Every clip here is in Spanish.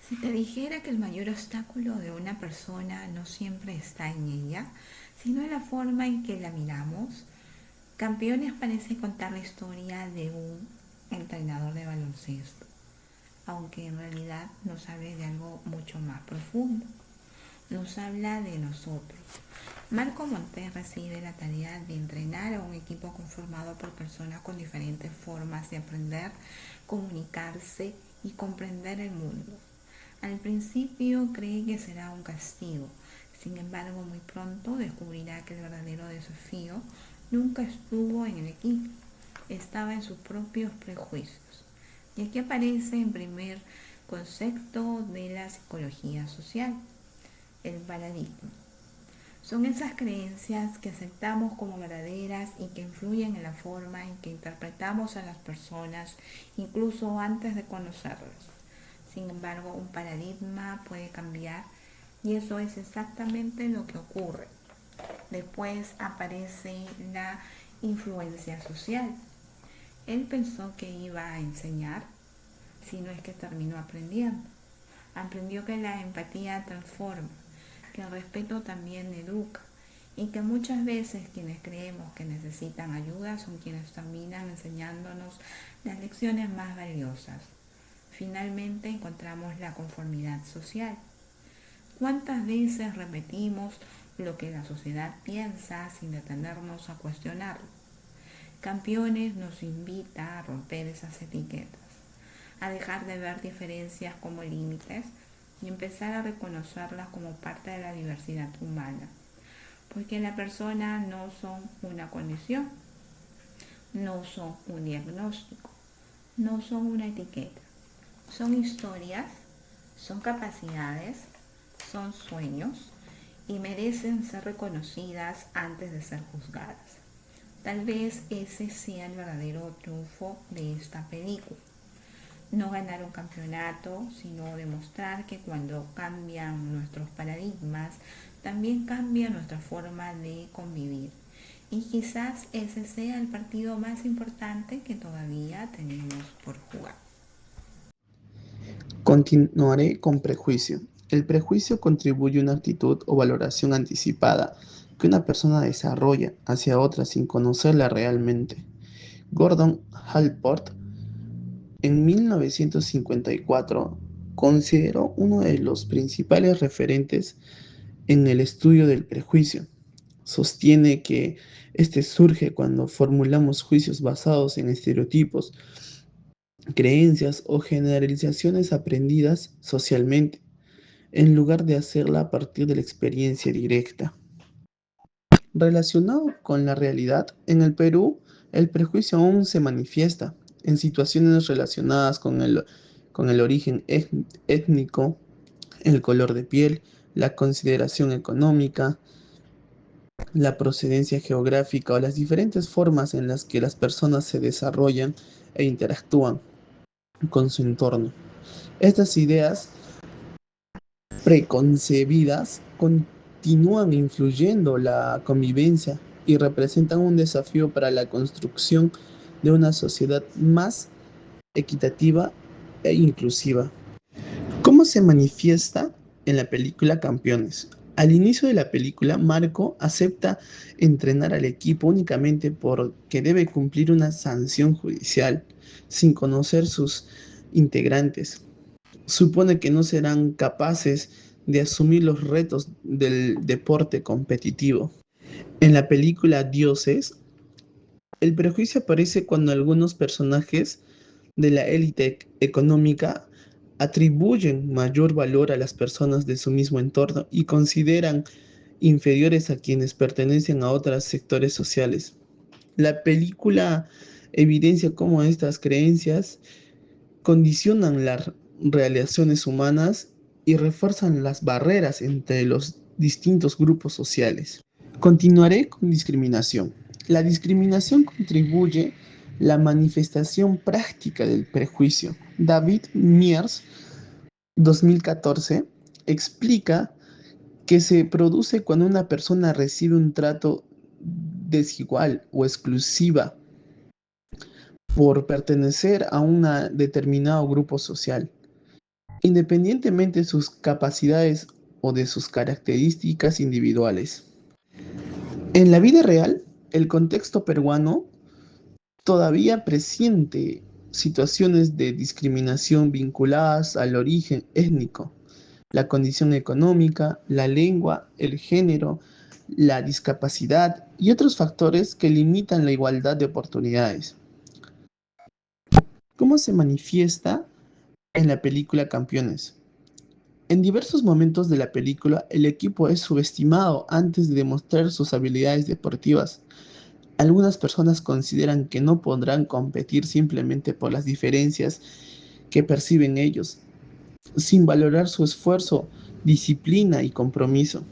Si te dijera que el mayor obstáculo de una persona no siempre está en ella, sino en la forma en que la miramos, Campeones parece contar la historia de un entrenador de baloncesto, aunque en realidad nos habla de algo mucho más profundo. Nos habla de nosotros. Marco Montes recibe la tarea de entrenar a un equipo conformado por personas con diferentes formas de aprender, comunicarse y comprender el mundo. Al principio cree que será un castigo, sin embargo muy pronto descubrirá que el verdadero desafío nunca estuvo en el equipo, estaba en sus propios prejuicios. Y aquí aparece en primer concepto de la psicología social, el paradigma. Son esas creencias que aceptamos como verdaderas y que influyen en la forma en que interpretamos a las personas, incluso antes de conocerlas. Sin embargo, un paradigma puede cambiar y eso es exactamente lo que ocurre. Después aparece la influencia social. Él pensó que iba a enseñar, si no es que terminó aprendiendo. Aprendió que la empatía transforma, que el respeto también educa y que muchas veces quienes creemos que necesitan ayuda son quienes terminan enseñándonos las lecciones más valiosas. Finalmente encontramos la conformidad social. ¿Cuántas veces repetimos lo que la sociedad piensa sin detenernos a cuestionarlo? Campeones nos invita a romper esas etiquetas, a dejar de ver diferencias como límites y empezar a reconocerlas como parte de la diversidad humana. Porque la persona no son una condición, no son un diagnóstico, no son una etiqueta. Son historias, son capacidades, son sueños y merecen ser reconocidas antes de ser juzgadas. Tal vez ese sea el verdadero triunfo de esta película. No ganar un campeonato, sino demostrar que cuando cambian nuestros paradigmas, también cambia nuestra forma de convivir. Y quizás ese sea el partido más importante que todavía tenemos por jugar. Continuaré con prejuicio. El prejuicio contribuye a una actitud o valoración anticipada que una persona desarrolla hacia otra sin conocerla realmente. Gordon Allport, en 1954, consideró uno de los principales referentes en el estudio del prejuicio. Sostiene que este surge cuando formulamos juicios basados en estereotipos, creencias o generalizaciones aprendidas socialmente, en lugar de hacerla a partir de la experiencia directa. Relacionado con la realidad, en el Perú, el prejuicio aún se manifiesta en situaciones relacionadas con el origen étnico, el color de piel, la consideración económica, la procedencia geográfica o las diferentes formas en las que las personas se desarrollan e interactúan con su entorno. Estas ideas preconcebidas continúan influyendo la convivencia y representan un desafío para la construcción de una sociedad más equitativa e inclusiva. ¿Cómo se manifiesta en la película Campeones? Al inicio de la película, Marco acepta entrenar al equipo únicamente porque debe cumplir una sanción judicial, sin conocer sus integrantes. Supone que no serán capaces de asumir los retos del deporte competitivo. En la película Dioses, el prejuicio aparece cuando algunos personajes de la élite económica atribuyen mayor valor a las personas de su mismo entorno y consideran inferiores a quienes pertenecen a otros sectores sociales. La película evidencia cómo estas creencias condicionan las relaciones humanas y refuerzan las barreras entre los distintos grupos sociales. Continuaré con discriminación. La discriminación contribuye la manifestación práctica del prejuicio. David Mears, 2014, explica que se produce cuando una persona recibe un trato desigual o exclusiva por pertenecer a un determinado grupo social. independientemente de sus capacidades o de sus características individuales. En la vida real, el contexto peruano todavía presiente situaciones de discriminación vinculadas al origen étnico, la condición económica, la lengua, el género, la discapacidad y otros factores que limitan la igualdad de oportunidades. ¿Cómo se manifiesta en la película Campeones? En diversos momentos de la película, el equipo es subestimado antes de demostrar sus habilidades deportivas. Algunas personas consideran que no podrán competir simplemente por las diferencias que perciben ellos, sin valorar su esfuerzo, disciplina y compromiso.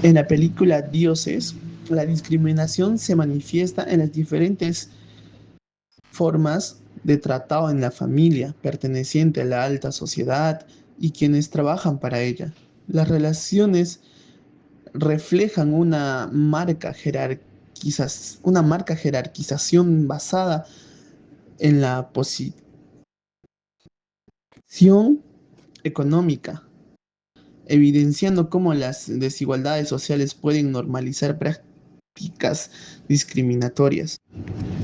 En la película Dioses, la discriminación se manifiesta en las diferentes formas de tratado en la familia, perteneciente a la alta sociedad y quienes trabajan para ella. Las relaciones reflejan una marca jerarquización basada en la posición económica, evidenciando cómo las desigualdades sociales pueden normalizar prácticas discriminatorias.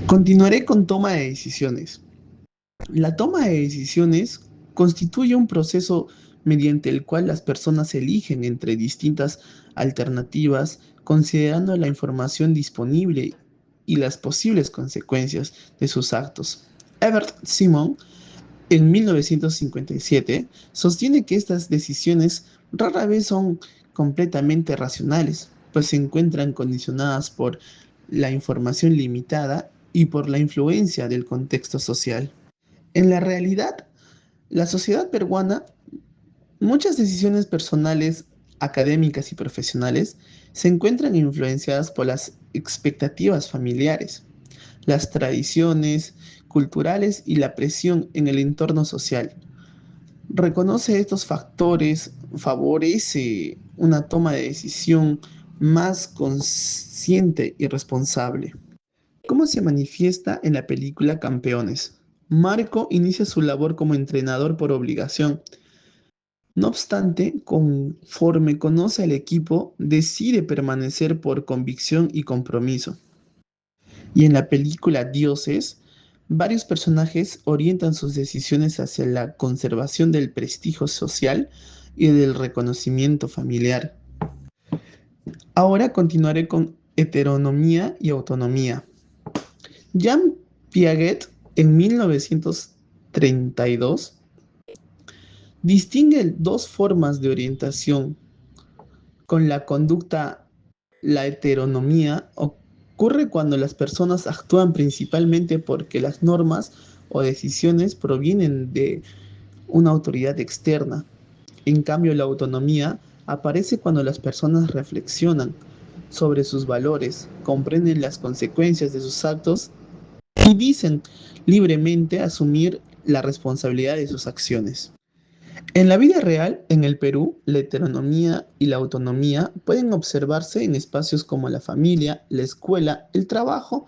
Continuaré con toma de decisiones. La toma de decisiones constituye un proceso mediante el cual las personas eligen entre distintas alternativas, considerando la información disponible y las posibles consecuencias de sus actos. Herbert Simon, en 1957, sostiene que estas decisiones rara vez son completamente racionales, pues se encuentran condicionadas por la información limitada y por la influencia del contexto social. En la realidad, la sociedad peruana, muchas decisiones personales, académicas y profesionales se encuentran influenciadas por las expectativas familiares, las tradiciones culturales y la presión en el entorno social. Reconoce estos factores, favorece una toma de decisión más consciente y responsable. ¿Cómo se manifiesta en la película Campeones? Marco inicia su labor como entrenador por obligación. No obstante, conforme conoce al equipo, decide permanecer por convicción y compromiso. Y en la película Dioses, varios personajes orientan sus decisiones hacia la conservación del prestigio social y del reconocimiento familiar. Ahora continuaré con heteronomía y autonomía. Jean Piaget, en 1932, distingue dos formas de orientación. Con la conducta, la heteronomía ocurre cuando las personas actúan principalmente porque las normas o decisiones provienen de una autoridad externa. En cambio, la autonomía aparece cuando las personas reflexionan sobre sus valores, comprenden las consecuencias de sus actos y dicen libremente asumir la responsabilidad de sus acciones. En la vida real, en el Perú, la heteronomía y la autonomía pueden observarse en espacios como la familia, la escuela, el trabajo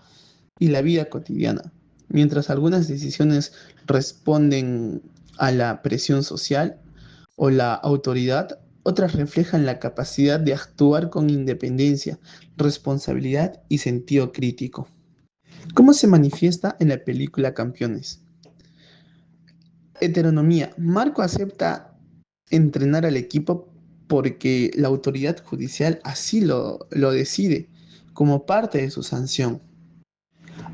y la vida cotidiana. Mientras algunas decisiones responden a la presión social o la autoridad, otras reflejan la capacidad de actuar con independencia, responsabilidad y sentido crítico. ¿Cómo se manifiesta en la película Campeones? Heteronomía. Marco acepta entrenar al equipo porque la autoridad judicial así lo decide, como parte de su sanción.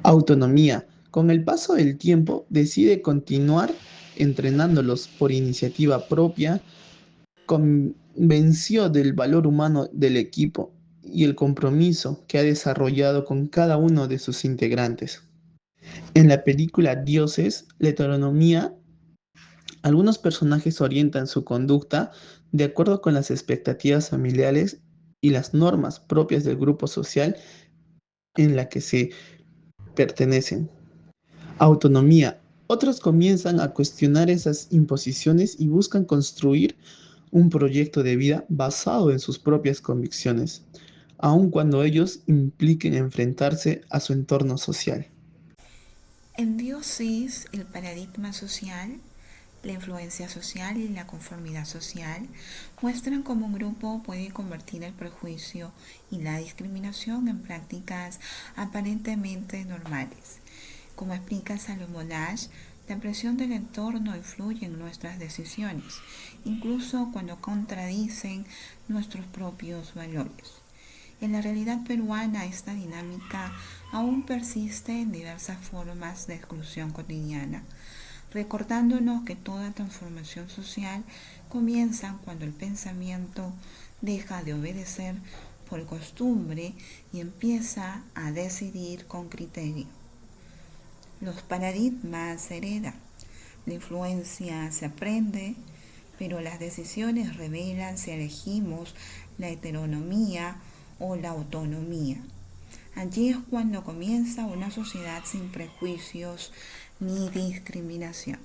Autonomía. Con el paso del tiempo decide continuar entrenándolos por iniciativa propia, convenció del valor humano del equipo y el compromiso que ha desarrollado con cada uno de sus integrantes. En la película Dioses, la heteronomía, algunos personajes orientan su conducta de acuerdo con las expectativas familiares y las normas propias del grupo social en la que se pertenecen. Autonomía. Otros comienzan a cuestionar esas imposiciones y buscan construir un proyecto de vida basado en sus propias convicciones, aun cuando ellos impliquen enfrentarse a su entorno social. En Dios es el paradigma social La influencia social y la conformidad social muestran cómo un grupo puede convertir el prejuicio y la discriminación en prácticas aparentemente normales. Como explica Salomón Asch, la presión del entorno influye en nuestras decisiones, incluso cuando contradicen nuestros propios valores. En la realidad peruana esta dinámica aún persiste en diversas formas de exclusión cotidiana, recordándonos que toda transformación social comienza cuando el pensamiento deja de obedecer por costumbre y empieza a decidir con criterio. Los paradigmas se heredan, la influencia se aprende, pero las decisiones revelan si elegimos la heteronomía o la autonomía. Allí es cuando comienza una sociedad sin prejuicios ni discriminación.